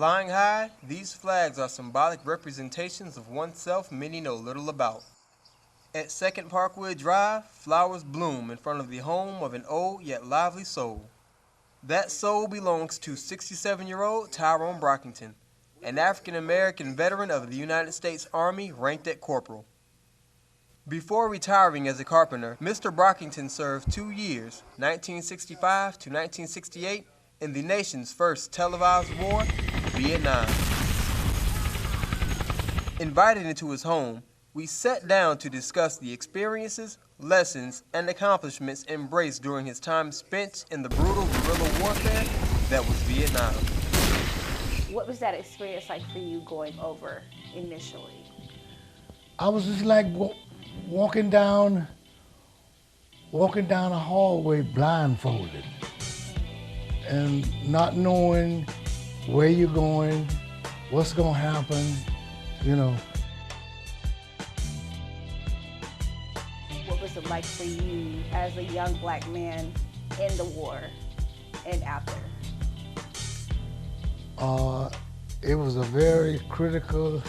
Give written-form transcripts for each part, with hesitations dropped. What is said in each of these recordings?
Flying high, these flags are symbolic representations of oneself many know little about. At 2nd Parkwood Drive, flowers bloom in front of the home of an old yet lively soul. That soul belongs to 67-year-old Tyrone Brockington, an African-American veteran of the United States Army ranked at corporal. Before retiring as a carpenter, Mr. Brockington served 2 years, 1965 to 1968, in the nation's first televised war, Vietnam. Invited into his home, we sat down to discuss the experiences, lessons, and accomplishments embraced during his time spent in the brutal guerrilla warfare that was Vietnam. What was that experience like for you going over initially? I was just like walking down a hallway blindfolded and not knowing where you're going, what's gonna happen, you know. What was it like for you as a young black man in the war and after? It was a very critical,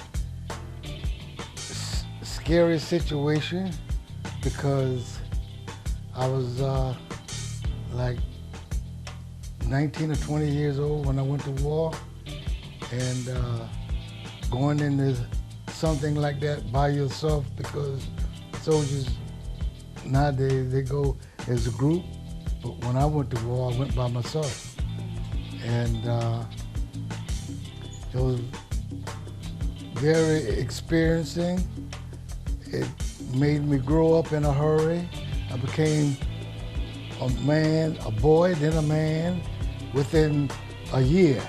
scary situation because I was like 19 or 20 years old when I went to war, and going into something like that by yourself, because soldiers nowadays they go as a group, but when I went to war I went by myself, and it was very experiencing. It made me grow up in a hurry. I became a man, a boy, then a man within a year.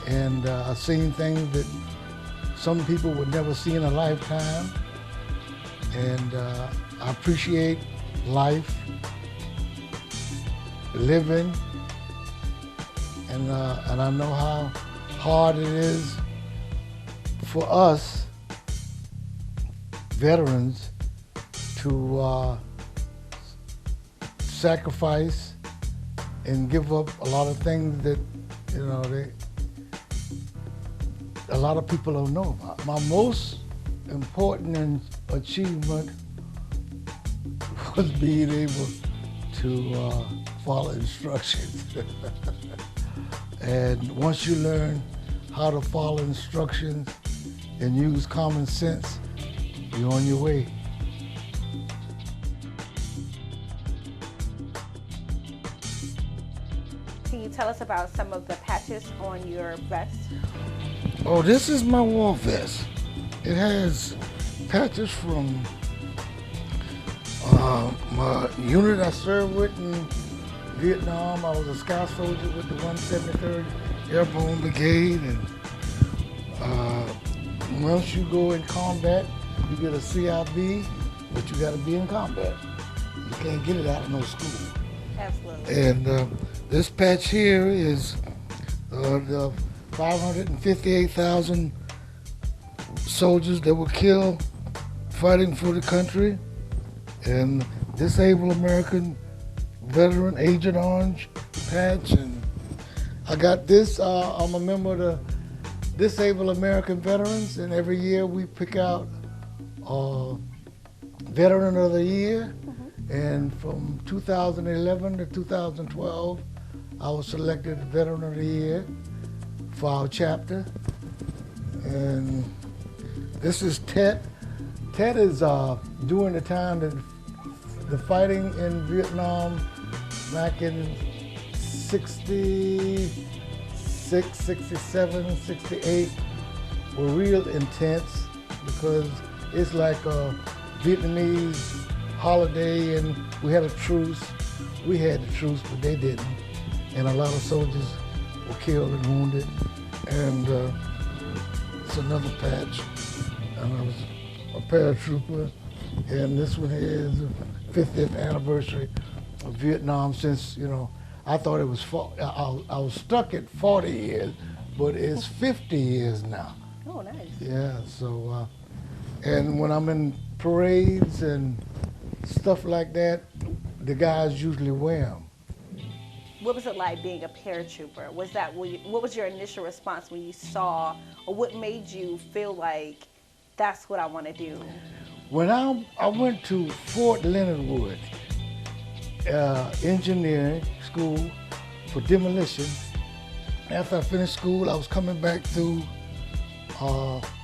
And I've seen things that some people would never see in a lifetime. And I appreciate life, living, and I know how hard it is for us veterans to sacrifice and give up a lot of things that, you know, a lot of people don't know about. My most important achievement was being able to follow instructions. And once you learn how to follow instructions and use common sense, you're on your way. Can you tell us about some of the patches on your vest? Oh, this is my war vest. It has patches from my unit I served with in Vietnam. I was a scout soldier with the 173rd Airborne Brigade, and once you go in combat, you get a CIB, but you got to be in combat. You can't get it out of no school. Absolutely. And this patch here is the 558,000 soldiers that were killed fighting for the country, and disabled American veteran Agent Orange patch. And I got this, I'm a member of the Disabled American Veterans, and every year we pick out Veteran of the Year. And from 2011 to 2012, I was selected Veteran of the Year for our chapter. And this is Tet. Tet is during the time that the fighting in Vietnam back in 66, 67, 68 were real intense, because it's like a Vietnamese holiday and we had a truce. We had the truce, but they didn't. And a lot of soldiers were killed and wounded. And it's another patch. And I was a paratrooper. And this one here is the 50th anniversary of Vietnam. Since, you know, I thought it was, I was stuck at 40 years, but it's 50 years now. Oh, nice. Yeah, so, and when I'm in parades and stuff like that, the guys usually wear them. What was it like being a paratrooper? What was your initial response when you saw, or what made you feel like that's what I want to do? When I went to Fort Leonard Wood, engineering school for demolition. After I finished school, I was coming back through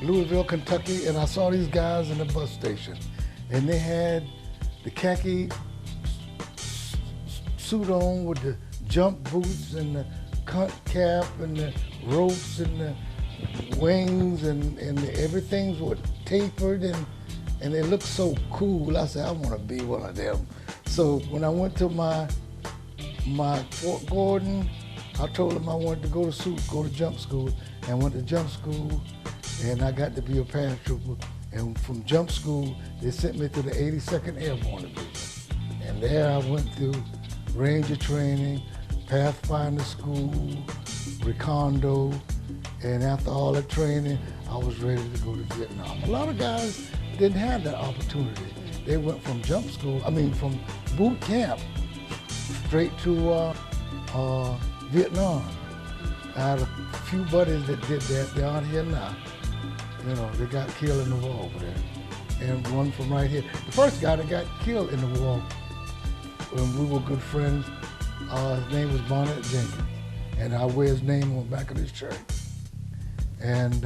Louisville, Kentucky, and I saw these guys in the bus station. And they had the khaki suit on with the jump boots and the cunt cap and the ropes and the wings and everything was tapered and they looked so cool. I said, I want to be one of them. So when I went to my Fort Gordon, I told them I wanted to go to jump school, and went to jump school, and I got to be a paratrooper. And from jump school, they sent me to the 82nd Airborne Division. And there I went through Ranger training, Pathfinder school, Recondo, and after all that training, I was ready to go to Vietnam. A lot of guys didn't have that opportunity. They went from from boot camp straight to Vietnam. I had a few buddies that did that. They're out here now. You know, they got killed in the war over there. And one from right here. The first guy that got killed in the war, when we were good friends, his name was Barnett Jenkins. And I wear his name on the back of his shirt. And,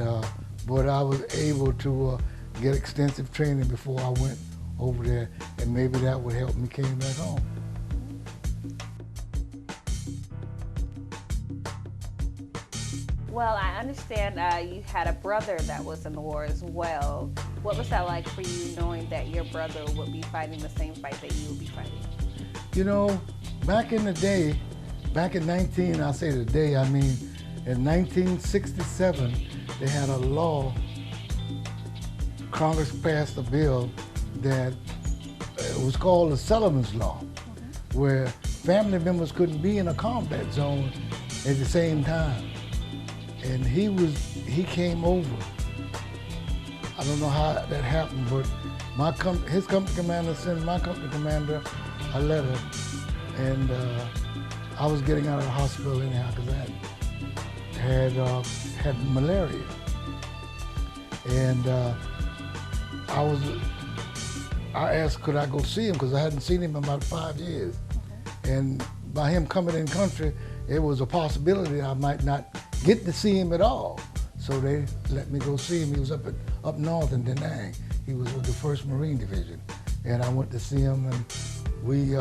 but I was able to get extensive training before I went over there, and maybe that would help me came back home. Well, I understand you had a brother that was in the war as well. What was that like for you, knowing that your brother would be fighting the same fight that you would be fighting? You know, back in the day, back in in 1967, they had a law, Congress passed a bill that it was called the Sullivan's Law, where family members couldn't be in a combat zone at the same time. And he came over. I don't know how that happened, but his company commander sent my company commander a letter, and I was getting out of the hospital anyhow because I had malaria. And I asked could I go see him because I hadn't seen him in about 5 years. And by him coming in country, it was a possibility I might not get to see him at all. So they let me go see him. He was up north in Da Nang. He was with the 1st Marine Division. And I went to see him, and we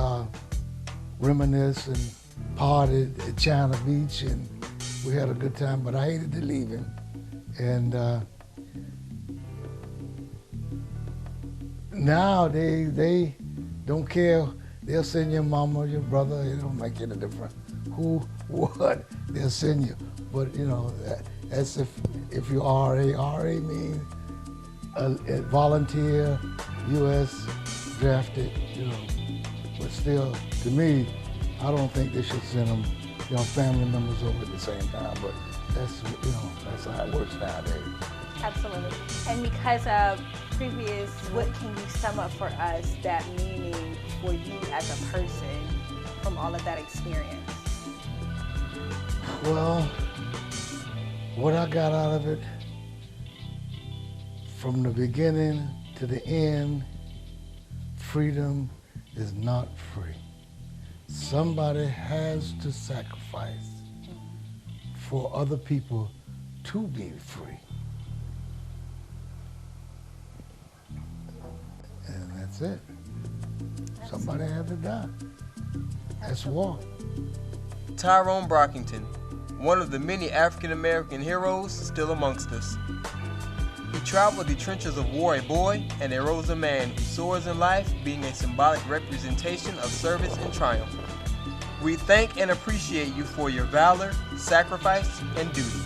reminisced and partied at China Beach, and we had a good time, but I hated to leave him. And now they don't care. They'll send your mama, your brother, it don't make any difference. Who, what, they'll send you. But you know, that's if you're RA means a volunteer, U.S. drafted, you know. But still, to me, I don't think they should send them, you know, family members over at the same time. But that's, you know, that's how it works nowadays. Absolutely. And because of previous, what can you sum up for us that meaning for you as a person from all of that experience? Well, what I got out of it, from the beginning to the end, freedom is not free. Somebody has to sacrifice for other people to be free. And that's it. Somebody had to die. That's war. Tyrone Brockington, one of the many African-American heroes still amongst us. He traveled the trenches of war a boy and arose a man who soars in life, being a symbolic representation of service and triumph. We thank and appreciate you for your valor, sacrifice, and duty.